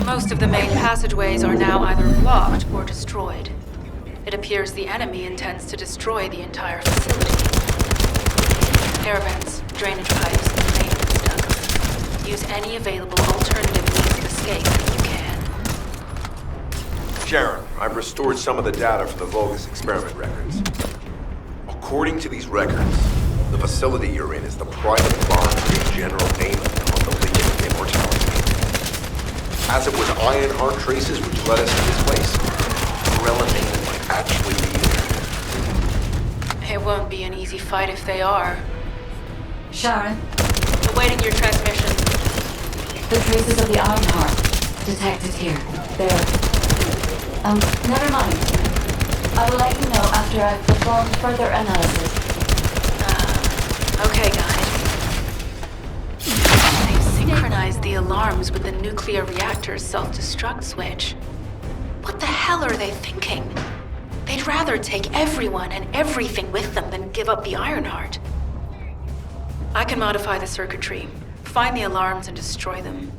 Most of the main passageways are now either blocked or destroyed. It appears the enemy intends to destroy the entire facility. Air vents, drainage pipes, and maintenance ducts. Use any available alternative means of escape if you can. Sharon, I've restored some of the data from the Vulgus experiment records. According to these records, the facility you're in is the private laboratory of General Neyman on the Legion of Immortality. As it was Ironheart traces which led us to this place, Corella Neyman might actually be there. It won't be an easy fight if they are. Sharon, Awaiting your transmission. the traces of the Ironheart detected here. They're... never mind. I will let you know after I've performed further analysis. Okay, guys. They've synchronized the alarms with the nuclear reactor's self-destruct switch. What the hell are they thinking? They'd rather take everyone and everything with them than give up the Ironheart. I can modify the circuitry, find the alarms and destroy them.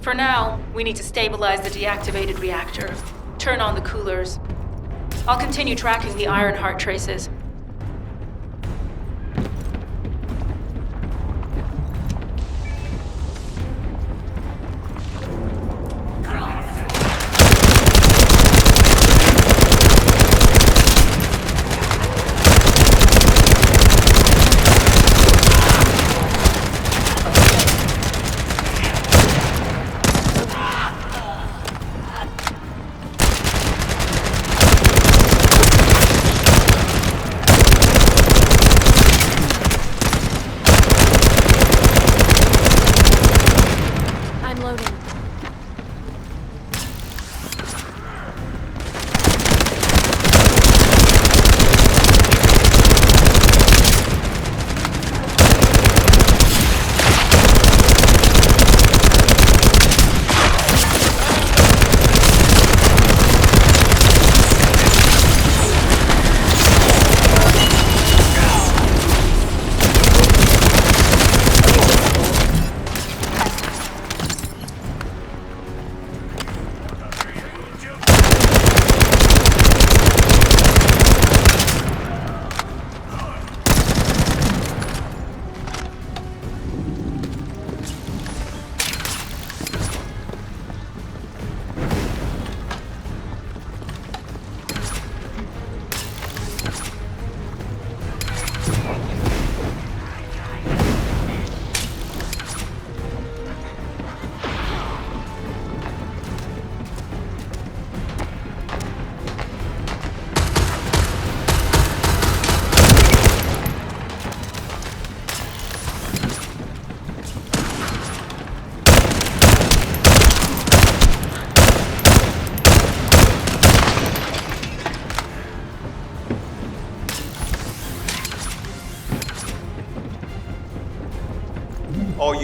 For now, we need to stabilize the deactivated reactor, turn on the coolers. I'll continue tracking the Ironheart traces.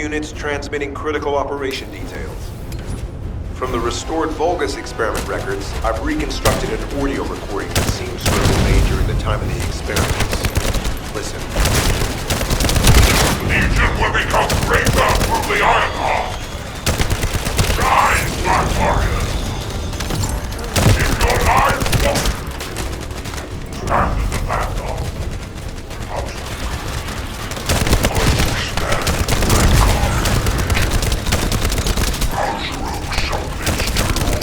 units transmitting critical operation details. From the restored Vulgus experiment records, I've reconstructed an audio recording that seems to have been made during the time of the experiments. Listen. Legion will become greater through the Iron Heart. Rise, Black Warriors! If your lives won't stand in the background, how shall you stand in the background? House shall lead to command.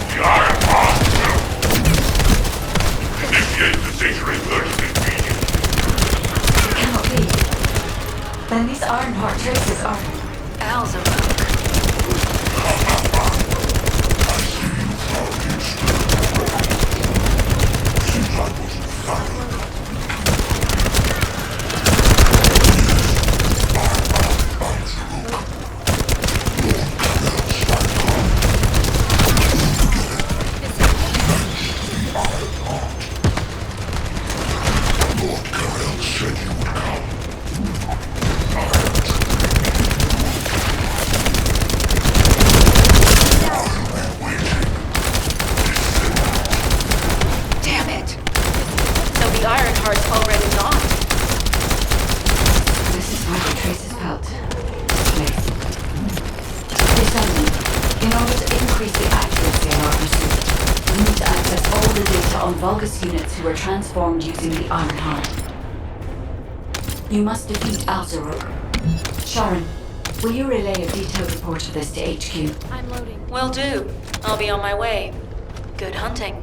The Iron Heart will initiate the Sanctuary emergency meeting. Cannot be. Then these Ironheart traces are... Alzarok. Damn it! So the Ironheart's already gone. This is where the traces felt. Place. They tell me, in order to increase the accuracy of our pursuit, we need to access all the data on Vulgus units who were transformed using the Ironheart. You must defeat Alzarok. Sharon, will you relay a detailed report of this to HQ? I'm loading. Will do. I'll be on my way. Good hunting.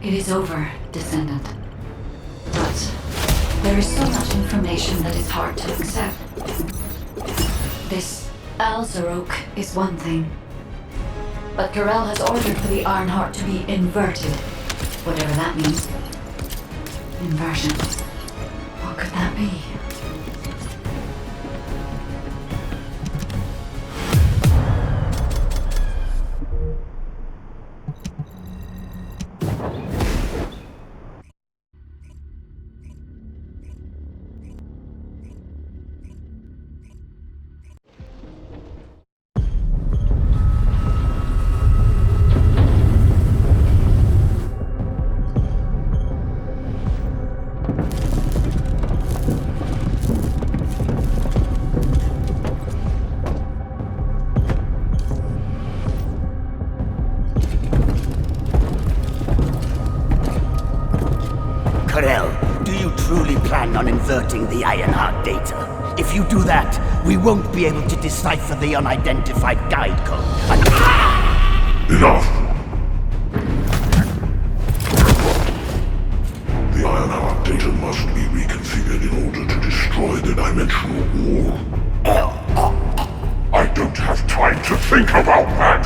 It is over, Descendant. But there is so much information that is hard to accept. This Alzarok is one thing. But Corel has ordered for the Ironheart to be inverted. Whatever that means. Inversion. What could that be? Corel, do you truly plan on inverting the Ironheart data? If you do that, we won't be able to decipher the unidentified guide code. Enough! The Ironheart data must be reconfigured in order to destroy the dimensional wall. I don't have time to think about that!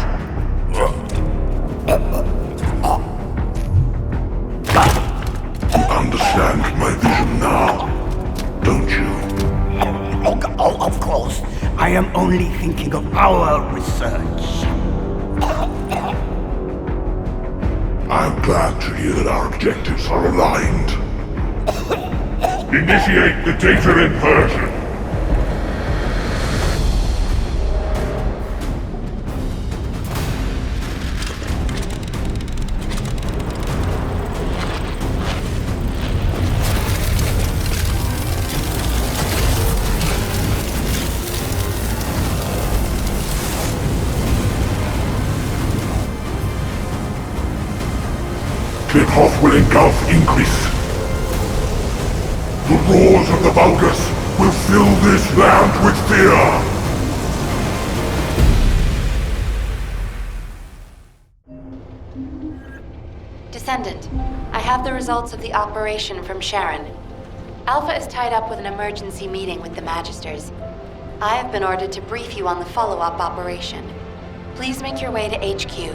You understand my vision now, don't you? Oh, of course. I am only thinking of our research. I'm glad to hear that our objectives are aligned. Initiate the data inversion. Tip-off will engulf Increase. The roars of the Vulgus will fill this land with fear! Descendant, I have the results of the operation from Sharon. Alpha is tied up with an emergency meeting with the Magisters. I have been ordered to brief you on the follow-up operation. Please make your way to HQ.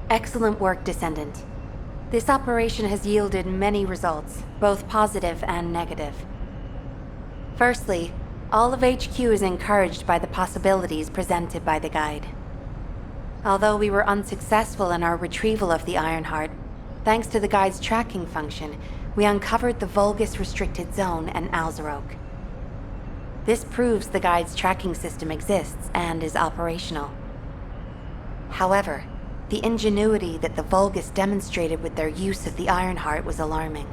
Excellent work, Descendant. This operation has yielded many results, both positive and negative. Firstly, all of HQ is encouraged by the possibilities presented by the guide. Although we were unsuccessful in our retrieval of the Ironheart, thanks to the guide's tracking function, we uncovered the Vulgus restricted zone and Alzarok. This proves the guide's tracking system exists and is operational. However, the ingenuity that the Vulgus demonstrated with their use of the Ironheart was alarming.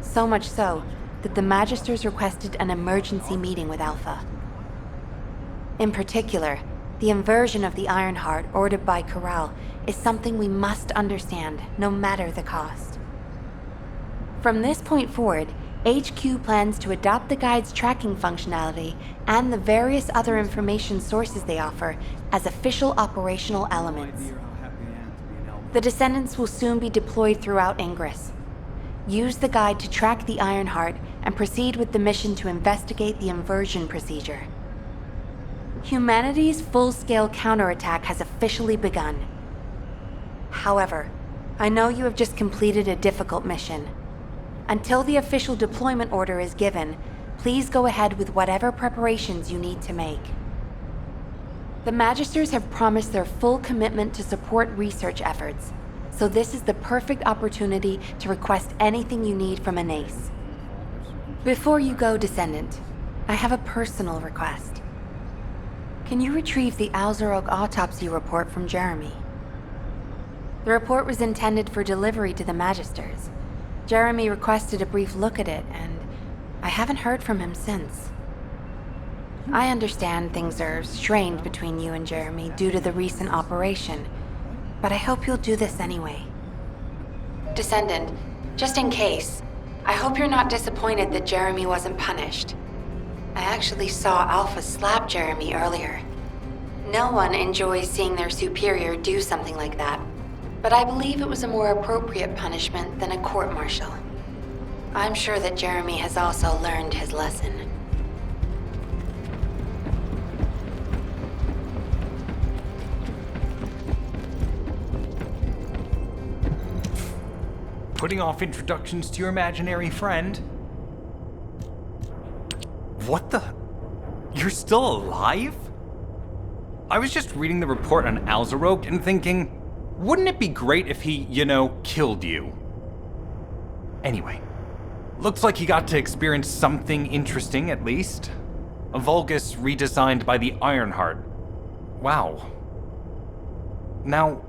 So much so that the Magisters requested an emergency meeting with Alpha. In particular, the inversion of the Ironheart ordered by Corel is something we must understand, no matter the cost. From this point forward, HQ plans to adopt the guide's tracking functionality and the various other information sources they offer as official operational elements. The Descendants will soon be deployed throughout Ingress. Use the guide to track the Ironheart and proceed with the mission to investigate the inversion procedure. Humanity's full-scale counterattack has officially begun. However, I know you have just completed a difficult mission. Until the official deployment order is given, please go ahead with whatever preparations you need to make. The Magisters have promised their full commitment to support research efforts, so this is the perfect opportunity to request anything you need from an ace. Before you go, Descendant, I have a personal request. Can you retrieve the Alzarok autopsy report from Jeremy? The report was intended for delivery to the Magisters. Jeremy requested a brief look at it, and I haven't heard from him since. I understand things are strained between you and Jeremy due to the recent operation, but I hope you'll do this anyway. Descendant, just in case, I hope you're not disappointed that Jeremy wasn't punished. I actually saw Alpha slap Jeremy earlier. No one enjoys seeing their superior do something like that, but I believe it was a more appropriate punishment than a court-martial. I'm sure that Jeremy has also learned his lesson. Putting off introductions to your imaginary friend? What the? You're still alive? I was just reading the report on Alzarok and thinking, wouldn't it be great if he, killed you? Anyway, looks like he got to experience something interesting at least. A Vulgus redesigned by the Ironheart. Wow. Now,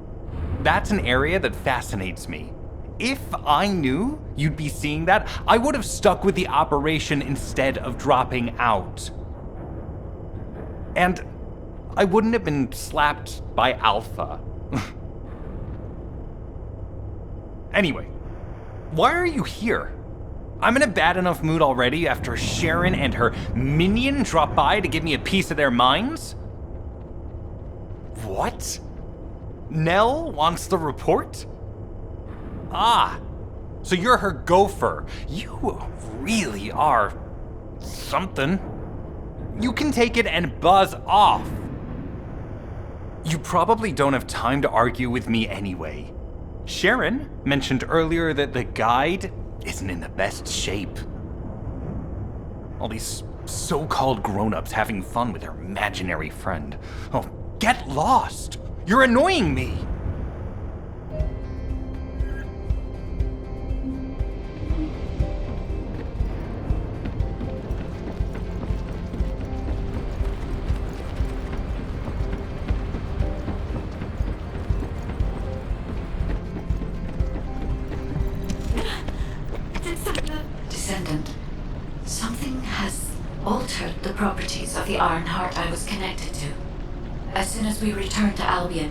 that's an area that fascinates me. If I knew you'd be seeing that, I would have stuck with the operation instead of dropping out. And I wouldn't have been slapped by Alpha. Anyway, why are you here? I'm in a bad enough mood already after Sharon and her minion drop by to give me a piece of their minds? What? Nell wants the report? Ah, so you're her gopher. You really are something. You can take it and buzz off. You probably don't have time to argue with me anyway. Sharon mentioned earlier that the guide isn't in the best shape. All these so-called grown-ups having fun with their imaginary friend. Oh, get lost! You're annoying me! Descendant, something has altered the properties of the Ironheart I was connected to. As soon as we returned to Albion,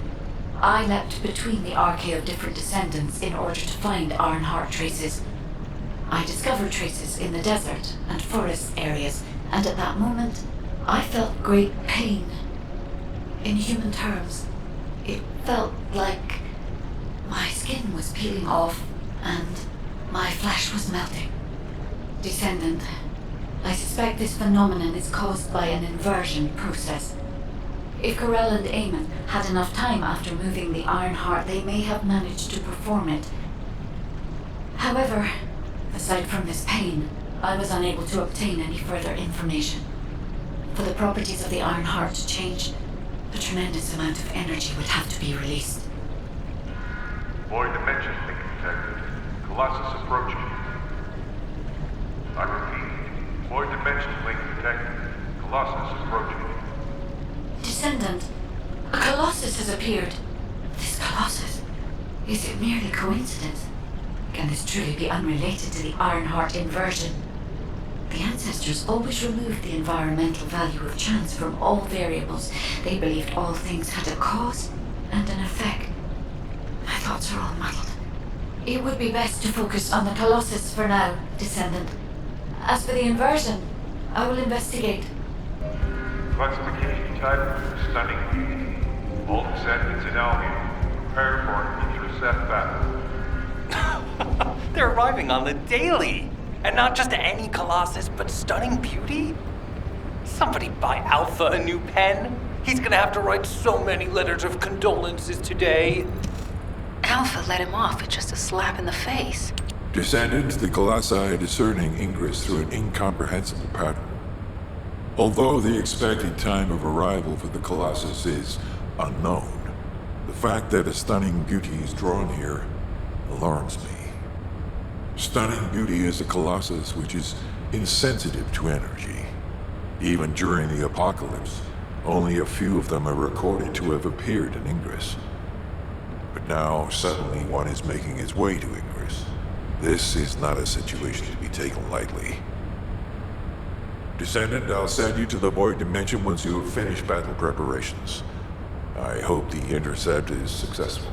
I leapt between the arcade of different descendants in order to find Ironheart traces. I discovered traces in the desert and forest areas, and at that moment, I felt great pain. In human terms, it felt like my skin was peeling off and my flesh was melting. Descendant, I suspect this phenomenon is caused by an inversion process. If Corell and Eamon had enough time after moving the Ironheart, they may have managed to perform it. However, aside from this pain, I was unable to obtain any further information. For the properties of the Ironheart to change, a tremendous amount of energy would have to be released. Void dimension link detected. Colossus approaching. I repeat, void dimension link detected. Colossus approaching. Descendant, a Colossus has appeared. This Colossus, is it merely coincidence? Can this truly be unrelated to the Ironheart inversion? The ancestors always removed the environmental value of chance from all variables. They believed all things had a cause and an effect. My thoughts are all muddled. It would be best to focus on the Colossus for now, Descendant. As for the inversion, I will investigate. Classification type, stunning beauty. All descendants in Albion, prepare for an intercept battle. They're arriving on the daily! And not just any Colossus, but stunning beauty? Somebody buy Alpha a new pen? He's gonna have to write so many letters of condolences today. Alpha let him off with just a slap in the face. Descendant, the Colossi are discerning Ingress through an incomprehensible pattern. Although the expected time of arrival for the Colossus is unknown, the fact that a stunning beauty is drawn here alarms me. Stunning beauty is a Colossus which is insensitive to energy. Even during the apocalypse, only a few of them are recorded to have appeared in Ingress. But now, suddenly one is making its way to Ingress. This is not a situation to be taken lightly. Descendant, I'll send you to the Void Dimension once you have finished battle preparations. I hope the intercept is successful.